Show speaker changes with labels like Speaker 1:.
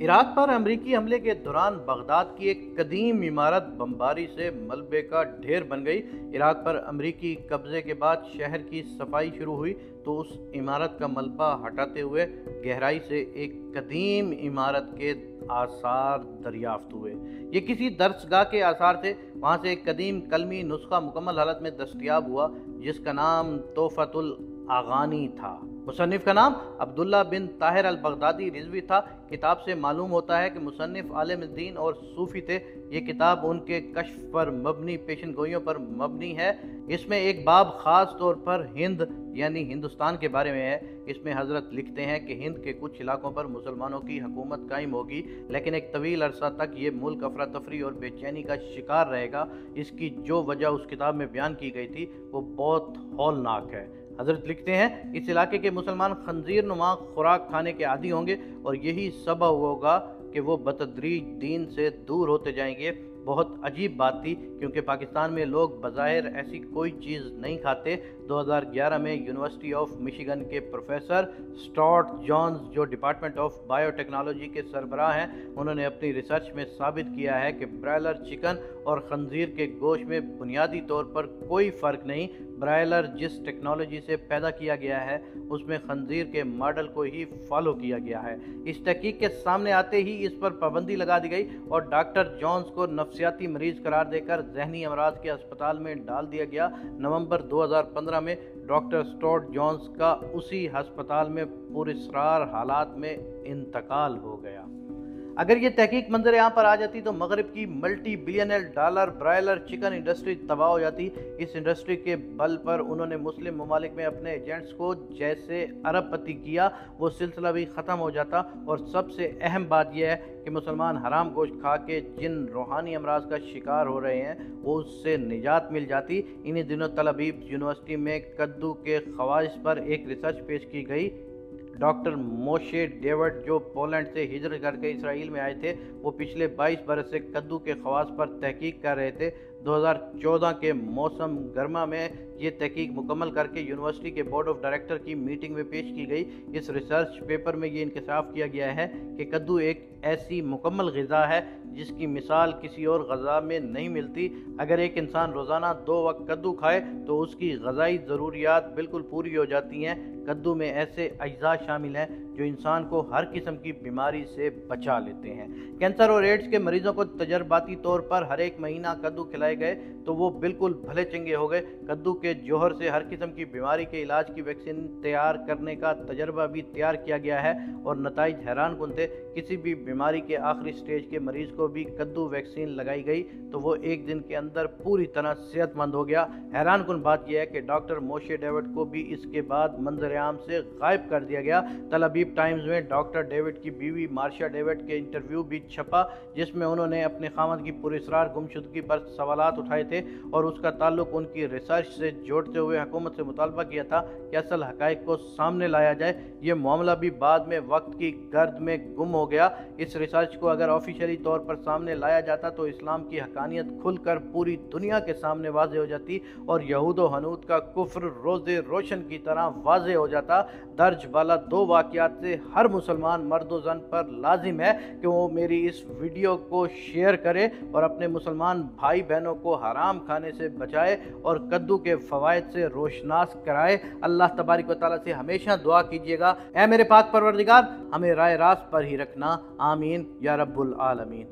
Speaker 1: عراق پر امریکی حملے کے دوران بغداد کی ایک قدیم عمارت بمباری سے ملبے کا ڈھیر بن گئی۔ عراق پر امریکی قبضے کے بعد شہر کی صفائی شروع ہوئی تو اس عمارت کا ملبہ ہٹاتے ہوئے گہرائی سے ایک قدیم عمارت کے آثار دریافت ہوئے۔ یہ کسی درسگاہ کے آثار تھے۔ وہاں سے ایک قدیم کلمی نسخہ مکمل حالت میں دستیاب ہوا جس کا نام تحفۃ الاغانی تھا۔ مصنف کا نام عبداللہ بن طاہر البغدادی رضوی تھا۔ کتاب سے معلوم ہوتا ہے کہ مصنف عالم دین اور صوفی تھے۔ یہ کتاب ان کے کشف پر مبنی پیشن گوئیوں پر مبنی ہے۔ اس میں ایک باب خاص طور پر ہند یعنی ہندوستان کے بارے میں ہے۔ اس میں حضرت لکھتے ہیں کہ ہند کے کچھ علاقوں پر مسلمانوں کی حکومت قائم ہوگی، لیکن ایک طویل عرصہ تک یہ ملک افراتفری اور بے چینی کا شکار رہے گا۔ اس کی جو وجہ اس کتاب میں بیان کی گئی تھی وہ بہت ہولناک ہے۔ حضرت لکھتے ہیں اس علاقے کے مسلمان خنزیر نما خوراک کھانے کے عادی ہوں گے اور یہی سبب ہوگا کہ وہ بتدریج دین سے دور ہوتے جائیں گے۔ بہت عجیب بات تھی کیونکہ پاکستان میں لوگ بظاہر ایسی کوئی چیز نہیں کھاتے۔ 2011 میں یونیورسٹی آف مشیگن کے پروفیسر سٹارٹ جونز جو ڈپارٹمنٹ آف بائیو ٹیکنالوجی کے سربراہ ہیں، انہوں نے اپنی ریسرچ میں ثابت کیا ہے کہ برائلر چکن اور خنزیر کے گوشت میں بنیادی طور پر کوئی فرق نہیں۔ برائلر جس ٹیکنالوجی سے پیدا کیا گیا ہے اس میں خنزیر کے ماڈل کو ہی فالو کیا گیا ہے۔ اس تحقیق کے سامنے آتے ہی اس پر پابندی لگا دی گئی اور ڈاکٹر جونز کو نفسیاتی مریض قرار دے کر ذہنی امراض کے اسپتال میں ڈال دیا گیا۔ نومبر 2015 میں ڈاکٹر سٹارٹ جونز کا اسی ہسپتال میں پراسرار حالات میں انتقال ہو گیا۔ اگر یہ تحقیق منظر عام پر آ جاتی تو مغرب کی multi billionaire dollar broiler chicken industry تباہ ہو جاتی۔ اس انڈسٹری کے بل پر انہوں نے مسلم ممالک میں اپنے ایجنٹس کو جیسے ارب پتی کیا، وہ سلسلہ بھی ختم ہو جاتا۔ اور سب سے اہم بات یہ ہے کہ مسلمان حرام گوشت کھا کے جن روحانی امراض کا شکار ہو رہے ہیں وہ اس سے نجات مل جاتی۔ انہی دنوں تل ابیب یونیورسٹی میں کدو کے خواص پر ایک ریسرچ پیش کی گئی۔ ڈاکٹر موشے ڈیوڈ جو پولینڈ سے ہجرت کر کے اسرائیل میں آئے تھے، وہ پچھلے 22 برس سے کدو کے خواص پر تحقیق کر رہے تھے۔ 2014 کے موسم گرما میں یہ تحقیق مکمل کر کے یونیورسٹی کے بورڈ آف ڈائریکٹر کی میٹنگ میں پیش کی گئی۔ اس ریسرچ پیپر میں یہ انکشاف کیا گیا ہے کہ کدو ایک ایسی مکمل غذا ہے جس کی مثال کسی اور غذا میں نہیں ملتی۔ اگر ایک انسان روزانہ 2 وقت کدو کھائے تو اس کی غذائی ضروریات بالکل پوری ہو جاتی ہیں۔ کدو میں ایسے اجزاء شامل ہیں جو انسان کو ہر قسم کی بیماری سے بچا لیتے ہیں۔ کینسر اور ایڈز کے مریضوں کو تجرباتی طور پر ہر ایک مہینہ کدو کھلائے گئے تو وہ بالکل بھلے چنگے ہو گئے۔ کدو کے جوہر سے ہر قسم کی بیماری کے علاج کی ویکسین تیار کرنے کا تجربہ بھی تیار کیا گیا ہے اور نتائج حیران کن تھے۔ کسی بھی بیماری کے آخری سٹیج کے مریض کو بھی کدو ویکسین لگائی گئی تو وہ 1 دن کے اندر پوری طرح صحت مند ہو گیا۔ حیران کن بات یہ ہے کہ ڈاکٹر موشے ڈیوڈ کو بھی اس کے بعد منظر عام سے غائب کر دیا گیا۔ تل ابیب ٹائمز میں ڈاکٹر ڈیوڈ کی بیوی مارشا ڈیوڈ کے انٹرویو بھی چھپا جس میں انہوں نے اپنے خاوند کی پراسرار گمشدگی پر سوالات اٹھائے تھے اور اس کا تعلق ان کی ریسرچ سے جوڑتے ہوئے حکومت سے مطالبہ کیا تھا کہ اصل حقائق کو سامنے لایا جائے۔ یہ معاملہ بھی بعد میں وقت کی گرد میں گم ہو گیا۔ اس ریسرچ کو اگر آفیشلی طور پر سامنے لایا جاتا تو اسلام کی حقانیت کھل کر پوری دنیا کے سامنے واضح ہو جاتی اور یہود و حنود کا کفر روز روشن کی طرح واضح ہو جاتا۔ درج بالا 2 واقعات سے ہر مسلمان مرد و زن پر لازم ہے کہ وہ میری اس ویڈیو کو شیئر کرے اور اپنے مسلمان بھائی بہنوں کو حرام کھانے سے بچائے اور کدو کے فوائد سے روشناس کرائے۔ اللہ تبارک و تعالیٰ سے ہمیشہ دعا کیجیے گا، اے میرے پاک پروردگار ہمیں رائے راست پر ہی رکھنا، آمین یا رب العالمین۔